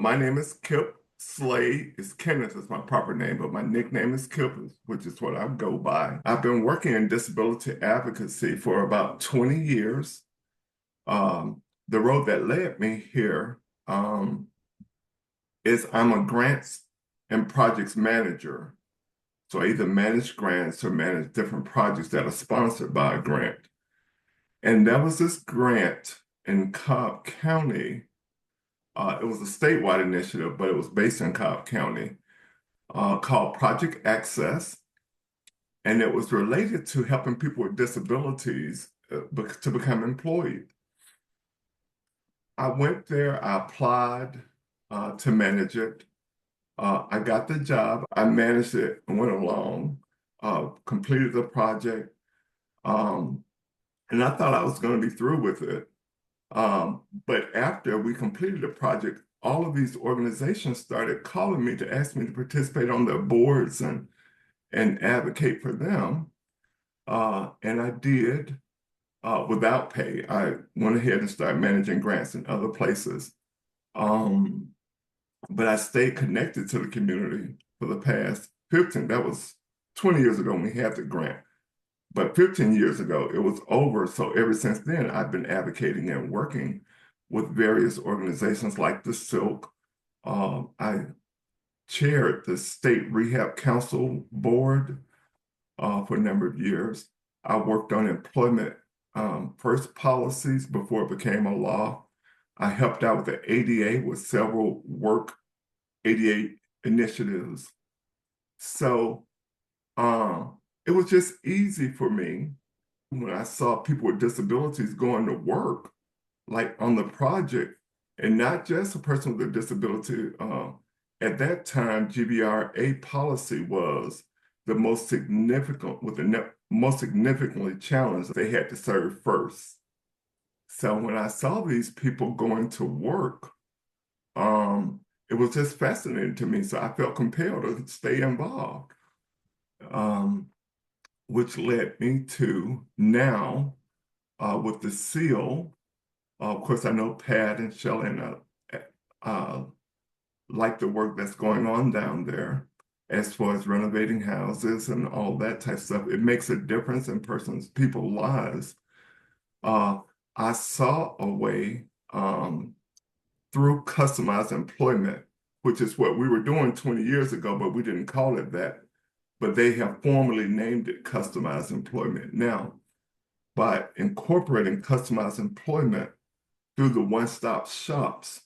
My name is Kip Slade. It's Kenneth is my proper name, but my nickname is Kip, which is what I go by. I've been working in disability advocacy for about 20 years. The road that led me here is I'm a grants and projects manager. So I either manage grants or manage different projects that are sponsored by a grant. And there was this grant in Cobb County. It was a statewide initiative, but it was based in Cobb County, called Project Access. And it was related to helping people with disabilities to become employed. I went there, I applied to manage it. I got the job, I managed it and went along, completed the project, and I thought I was going to be through with it. But after we completed the project, all of these organizations started calling me to ask me to participate on their boards and advocate for them. And I did without pay. I went ahead and started managing grants in other places. Um, but I stayed connected to the community for the past 15, that was 20 years ago when we had the grant. But 15 years ago, it was over. So ever since then, I've been advocating and working with various organizations like the SILCGA. I chaired the State Rehab Council Board for a number of years. I worked on employment first policies before it became a law. I helped out with the ADA with several work ADA initiatives. So it was just easy for me when I saw people with disabilities going to work, like on the project, and not just a person with a disability. At that time, GBRA policy was the most significant, with the most significantly challenged they had to serve first. So when I saw these people going to work, it was just fascinating to me. So I felt compelled to stay involved. Which led me to now with the SEAL. Of course, I know Pat and Shelley and like the work that's going on down there as far as renovating houses and all that type of stuff. It makes a difference in people's lives. Uh, I saw a way through customized employment, which is what we were doing 20 years ago, but we didn't call it that. But they have formally named it customized employment now. By incorporating customized employment through the one-stop shops,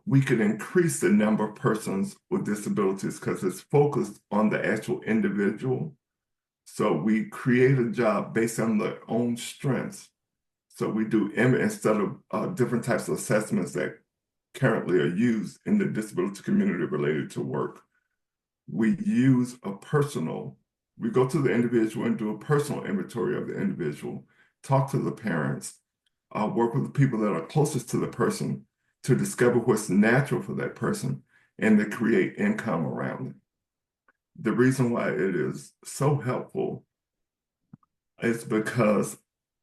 we could increase the number of persons with disabilities because it's focused on the actual individual. So we create a job based on their own strengths. So we do instead of different types of assessments that currently are used in the disability community related to work. We go to the individual and do a personal inventory of the individual, talk to the parents, work with the people that are closest to the person to discover what's natural for that person and to create income around it. The reason why it is so helpful is because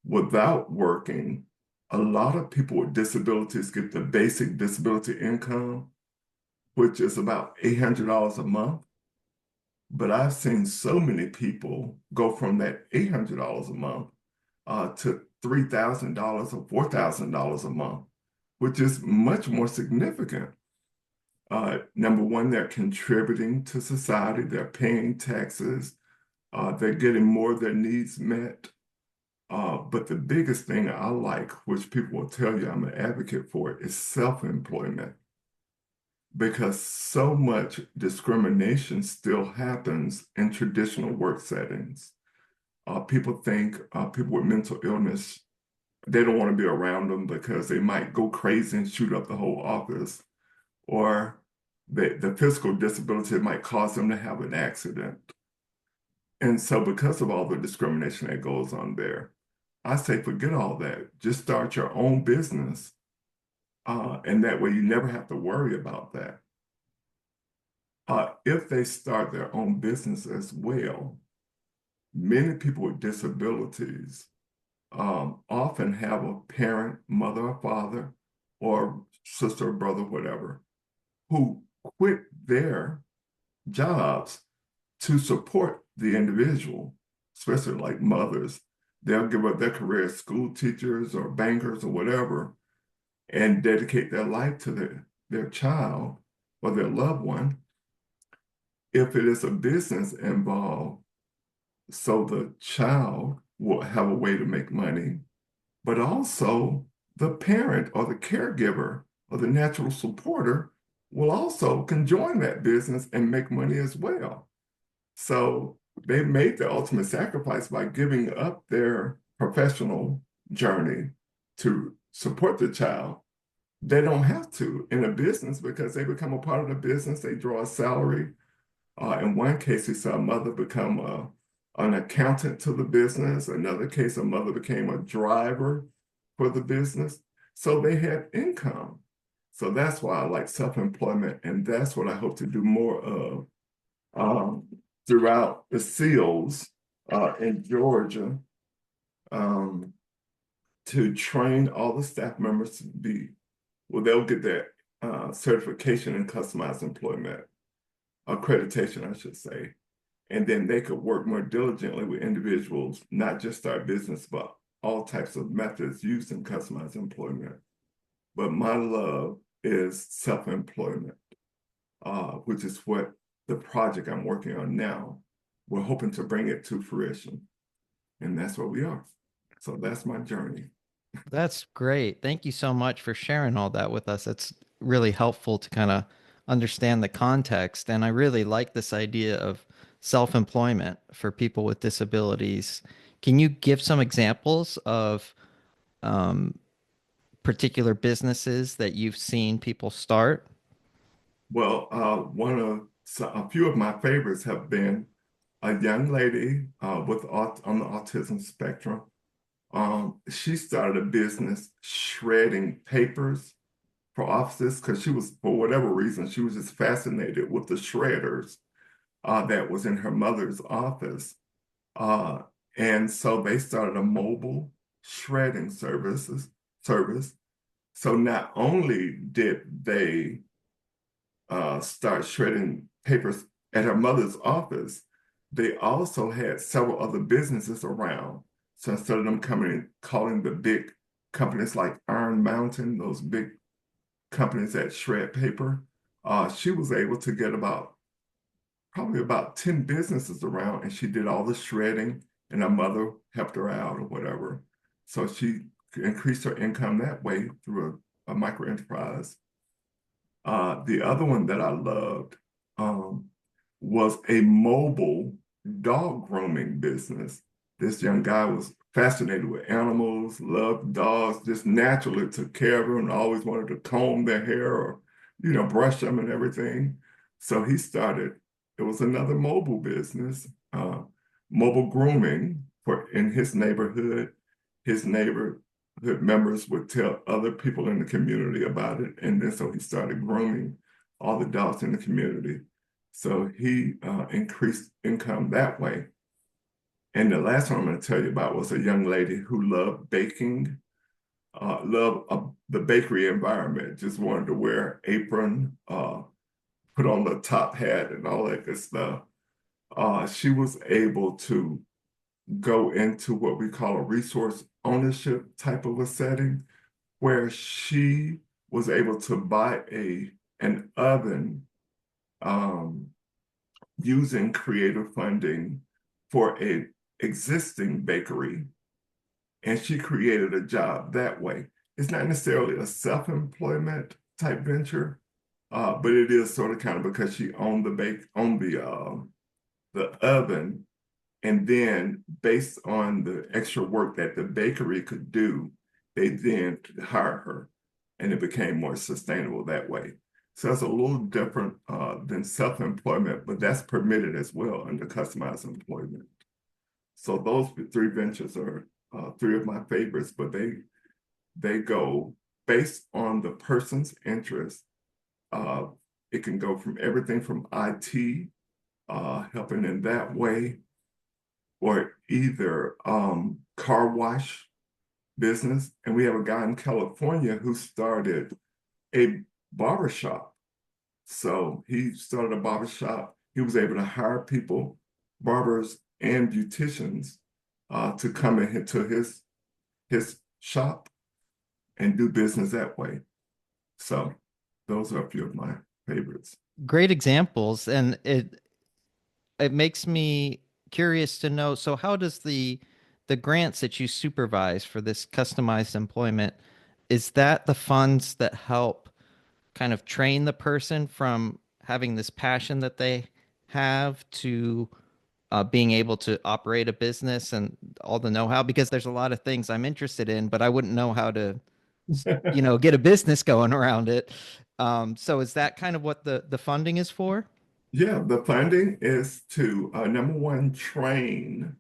without working, a lot of people with disabilities get the basic disability income, which is about $800 a month. But I've seen so many people go from that $800 a month to $3,000 or $4,000 a month, which is much more significant. Number one, they're contributing to society, they're paying taxes, they're getting more of their needs met. But the biggest thing I like, which people will tell you I'm an advocate for, is self-employment. Because so much discrimination still happens in traditional work settings. People think people with mental illness, they don't want to be around them because they might go crazy and shoot up the whole office, or the physical disability might cause them to have an accident. And so because of all the discrimination that goes on there, I say forget all that. Just start your own business. And that way you never have to worry about that. If they start their own business as well, many people with disabilities often have a parent, mother or father, or sister or brother, whatever, who quit their jobs to support the individual, especially like mothers. They'll give up their career as school teachers or bankers or whatever and dedicate their life to their child or their loved one. If it is a business involved, so the child will have a way to make money, but also the parent or the caregiver or the natural supporter will also can join that business and make money as well. So they made the ultimate sacrifice by giving up their professional journey to support the child. They don't have to in a business because they become a part of the business. They draw a salary. In one case, we saw a mother become an accountant to the business. Another case, a mother became a driver for the business. So they had income. So that's why I like self-employment, and that's what I hope to do more of um, throughout the SEALs in Georgia, um, to train all the staff members to be, well, they'll get their certification in customized employment, accreditation, I should say. And then they could work more diligently with individuals, not just start business, but all types of methods used in customized employment. But my love is self-employment, which is what the project I'm working on now. We're hoping to bring it to fruition. And that's where we are. So that's my journey. That's great. Thank you so much for sharing all that with us. It's really helpful to kind of understand the context. And I really like this idea of self-employment for people with disabilities. Can you give some examples of um, particular businesses that you've seen people start? Well, a few of my favorites have been a young lady on the autism spectrum. She started a business shredding papers for offices because she was, for whatever reason, she was just fascinated with the shredders that was in her mother's office. Uh, and so they started a mobile shredding service. So not only did they start shredding papers at her mother's office, they also had several other businesses around. So instead of them coming and calling the big companies like Iron Mountain, those big companies that shred paper, she was able to get probably about 10 businesses around, and she did all the shredding, and her mother helped her out or whatever. So she increased her income that way through a micro enterprise. The other one that I loved um, was a mobile dog grooming business. This young guy was fascinated with animals, loved dogs, just naturally took care of them and always wanted to comb their hair or, brush them and everything. So he started, it was another mobile business, mobile grooming in his neighborhood. His neighborhood members would tell other people in the community about it. And then so he started grooming all the dogs in the community. So he increased income that way. And the last one I'm going to tell you about was a young lady who loved baking, loved the bakery environment, just wanted to wear apron, put on the top hat and all that good stuff. She was able to go into what we call a resource ownership type of a setting, where she was able to buy an oven um, using creative funding for a existing bakery, and she created a job that way. It's not necessarily a self-employment type venture, but it is sort of kind of because she owned the oven, and then based on the extra work that the bakery could do, they then could hire her, and it became more sustainable that way. So it's a little different than self-employment, but that's permitted as well under customized employment. So those three ventures are three of my favorites, but they go based on the person's interest. Uh, it can go from everything from IT, helping in that way, or either car wash business. And we have a guy in California who started a barbershop. So he started a barbershop. He was able to hire people, barbers and beauticians, to come into his shop and do business that way. So those are a few of my favorites. Great examples, and it makes me curious to know, so how does the grants that you supervise for this customized employment, is that the funds that help kind of train the person from having this passion that they have to being able to operate a business and all the know-how? Because there's a lot of things I'm interested in, but I wouldn't know how to, get a business going around it. So is that kind of what the funding is for? Yeah, the funding is to number one, train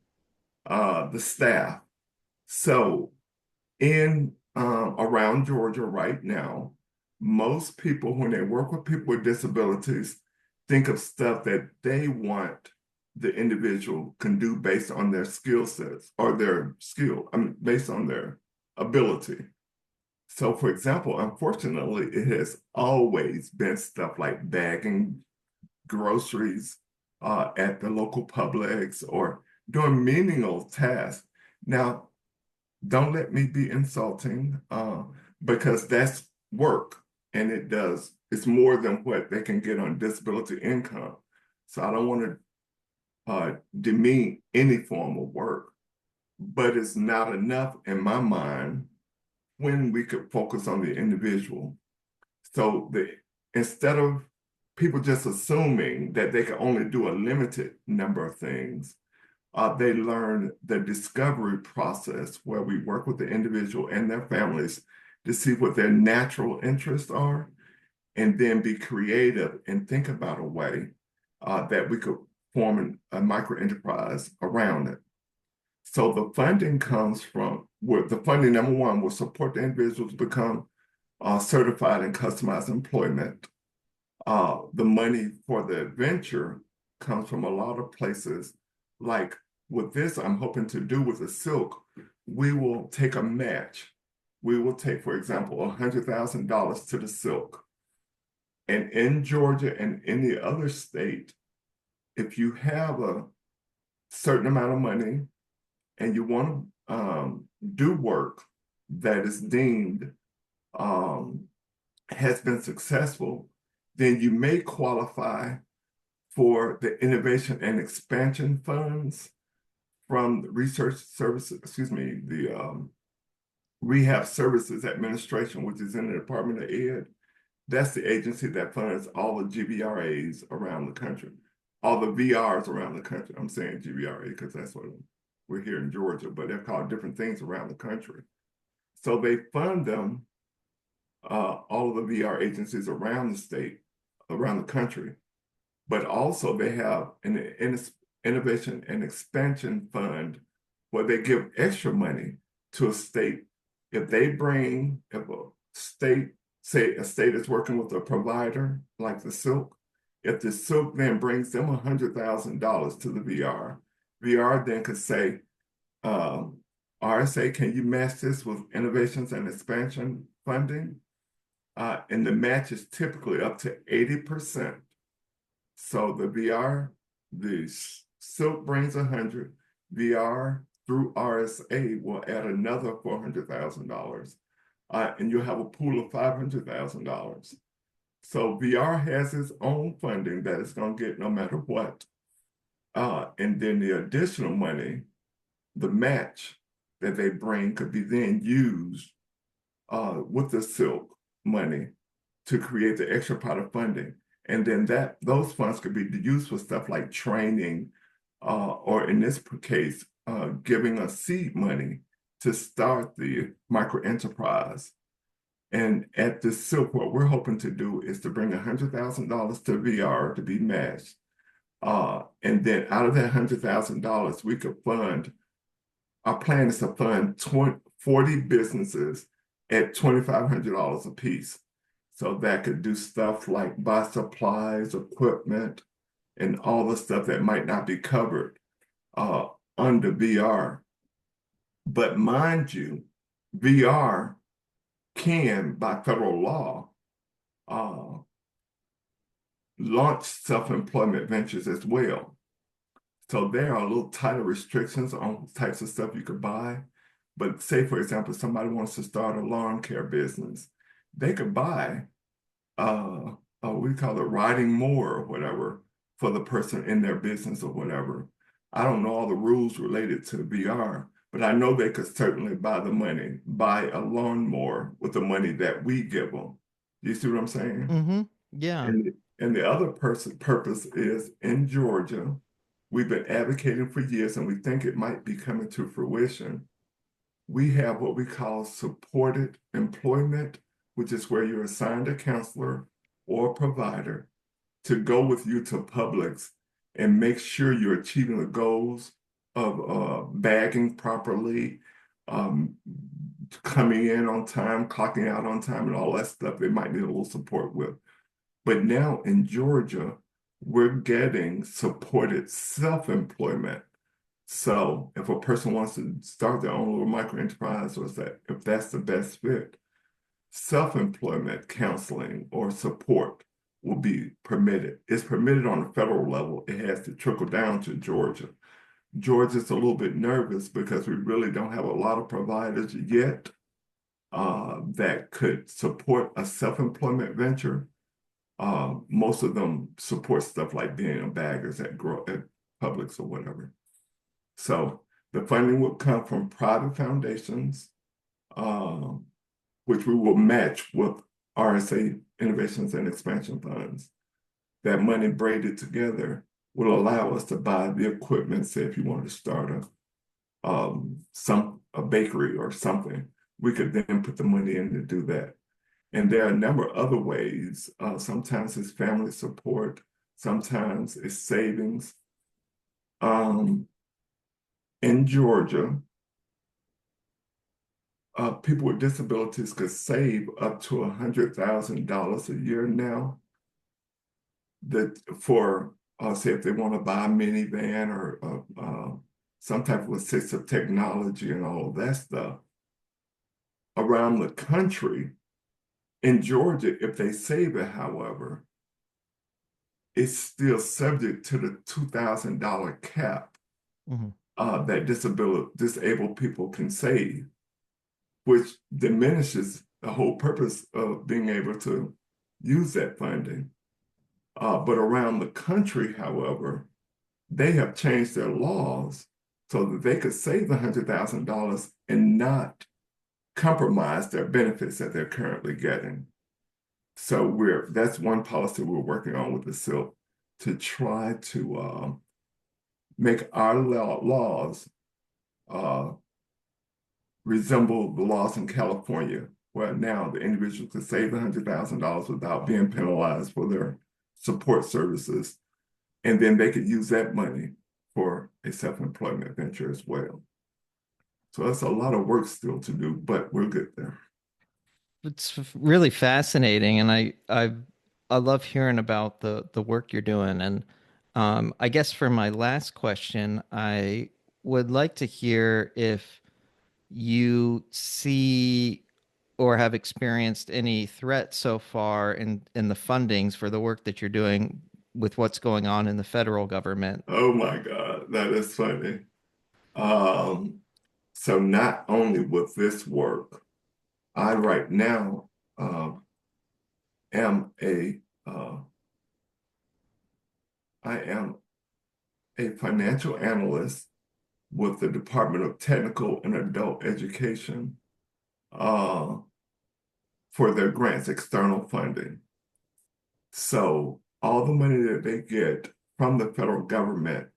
the staff. So in around Georgia right now, most people, when they work with people with disabilities, think of stuff that they want the individual can do based on their skill sets or their skill, I mean, based on their ability. So, for example, unfortunately, it has always been stuff like bagging groceries at the local Publix or doing menial tasks. Now, don't let me be insulting because that's work and it's more than what they can get on disability income. So I don't want to demean any form of work, but it's not enough in my mind when we could focus on the individual. So instead of people just assuming that they can only do a limited number of things, they learn the discovery process where we work with the individual and their families to see what their natural interests are and then be creative and think about a way that we could form a micro enterprise around it. So the funding comes from, the funding number one will support the individuals become certified in customized employment. The money for the venture comes from a lot of places. Like with this, I'm hoping to do with the silk, we will take a match. We will take, for example, $100,000 to the silk. And in Georgia and any other state, if you have a certain amount of money and you want to do work that is deemed um, has been successful, then you may qualify for the innovation and expansion funds from the research services, excuse me, the Rehab Services Administration, which is in the Department of Ed. That's the agency that funds all the GBRAs around the country, all the VRs around the country. I'm saying GBRA because that's what we're here in Georgia, but they're called different things around the country. So they fund them, all of the VR agencies around the state, around the country, but also they have an innovation and expansion fund where they give extra money to a state. If a state, say a state is working with a provider like the Silk, if the Silk then brings them $100,000 to the VR, VR then could say, RSA, can you match this with innovations and expansion funding? And the match is typically up to 80%. So the VR, the Silk brings 100, VR through RSA will add another $400,000, and you'll have a pool of $500,000. So VR has its own funding that it's going to get no matter what. And then the additional money, the match that they bring could be then used with the Silk money to create the extra pot of funding. And then those funds could be used for stuff like training, or in this case, giving us seed money to start the micro enterprise. And at the Silk, what we're hoping to do is to bring $100,000 to VR to be matched. And then out of that $100,000, we could fund, our plan is to fund 40 businesses at $2,500 a piece. So that could do stuff like buy supplies, equipment, and all the stuff that might not be covered under VR. But mind you, VR can, by federal law, uh, launch self-employment ventures as well. So there are a little tighter restrictions on types of stuff you could buy. But say, for example, somebody wants to start a lawn care business, they could buy we call it riding more or whatever for the person in their business or whatever. I don't know all the rules related to VR, but I know they could certainly buy the money, buy a lawnmower with the money that we give them. You see what I'm saying? Mm-hmm. Yeah. And the other purpose is in Georgia, we've been advocating for years and we think it might be coming to fruition. We have what we call supported employment, which is where you're assigned a counselor or provider to go with you to Publix and make sure you're achieving the goals of bagging properly, um, coming in on time, clocking out on time, and all that stuff they might need a little support with. But now in Georgia, we're getting supported self-employment. So if a person wants to start their own little micro enterprise, or if that's the best fit, self-employment counseling or support will be permitted. It's permitted on the federal level. It has to trickle down to Georgia. Georgia's a little bit nervous because we really don't have a lot of providers yet that could support a self-employment venture. Most of them support stuff like being a baggers at Publix or whatever. So the funding will come from private foundations, um, which we will match with RSA Innovations and Expansion Funds. That money braided together will allow us to buy the equipment. Say if you wanted to start a bakery or something, we could then put the money in to do that. And there are a number of other ways. Sometimes it's family support, sometimes it's savings. Um, in Georgia, people with disabilities could save up to $100,000 a year now. That for say if they want to buy a minivan or some type of assistive technology and all of that stuff around the country. In Georgia, if they save it, however, it's still subject to the $2,000 cap Mm-hmm. that disabled people can save, which diminishes the whole purpose of being able to use that funding. But around the country, however, they have changed their laws so that they could save the $100,000 and not compromise their benefits that they're currently getting. So that's one policy we're working on with the SILC to try to make our laws uh, resemble the laws in California, where now the individual could save $100,000 without being penalized for their support services. And then they could use that money for a self-employment venture as well. So that's a lot of work still to do, but we'll get there. It's really fascinating, and I love hearing about the work you're doing. And I guess for my last question, I would like to hear if you see or have experienced any threat so far in the fundings for the work that you're doing with what's going on in the federal government. Oh my God, that is funny. Um, so not only with this work, I right now am I am a financial analyst with the Department of Technical and Adult Education uh, for their grants, external funding. So all the money that they get from the federal government,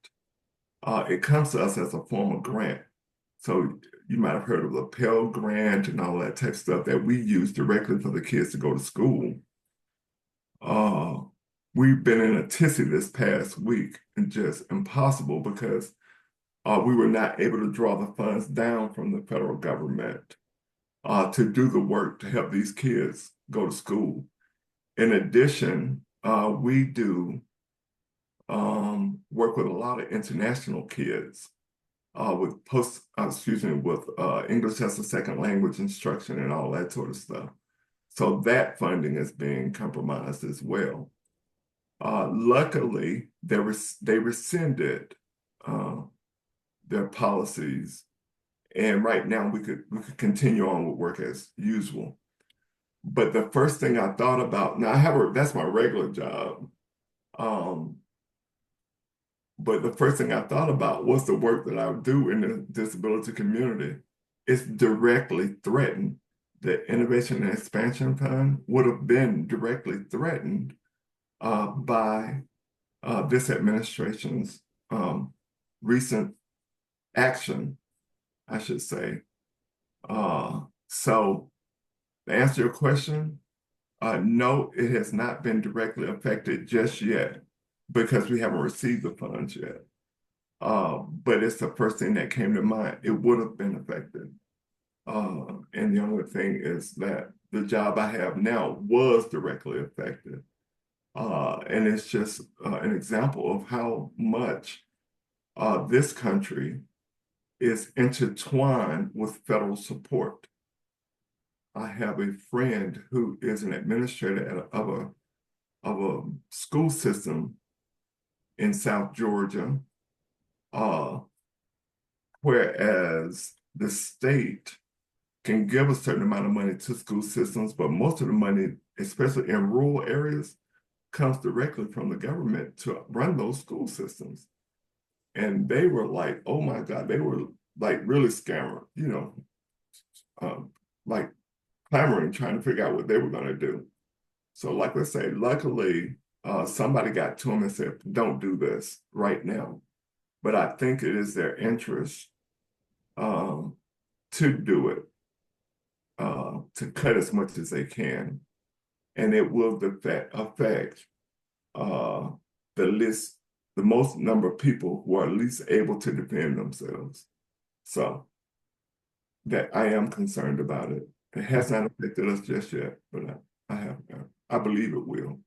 it comes to us as a form of grant. So you might have heard of the Pell Grant and all that type of stuff that we use directly for the kids to go to school. Uh, we've been in a tizzy this past week and just impossible because we were not able to draw the funds down from the federal government to do the work to help these kids go to school. In addition, we do work with a lot of international kids. with English as a second language instruction and all that sort of stuff. So that funding is being compromised as well. Luckily, they rescinded uh, their policies, and right now we could continue on with work as usual. But the first thing I thought about, now that's my regular job. Um, but the first thing I thought about was the work that I would do in the disability community. It's directly threatened. The Innovation and Expansion Fund would have been directly threatened by this administration's recent action, I should say. So to answer your question, no, it has not been directly affected just yet because we haven't received the funds yet. But it's the first thing that came to mind. It would have been affected. And the only thing is that the job I have now was directly affected. And it's just an example of how much this country is intertwined with federal support. I have a friend who is an administrator of a school system in South Georgia, uh, whereas the state can give a certain amount of money to school systems, but most of the money, especially in rural areas, comes directly from the government to run those school systems. And they were like, oh my God, they were like really scammering, um, like clamoring, trying to figure out what they were going to do. So, like I say, luckily, somebody got to them and said, don't do this right now. But I think it is their interest um, to do it, to cut as much as they can. And it will affect uh, the most number of people who are at least able to defend themselves. So that I am concerned about it. It has not affected us just yet, but I believe it will.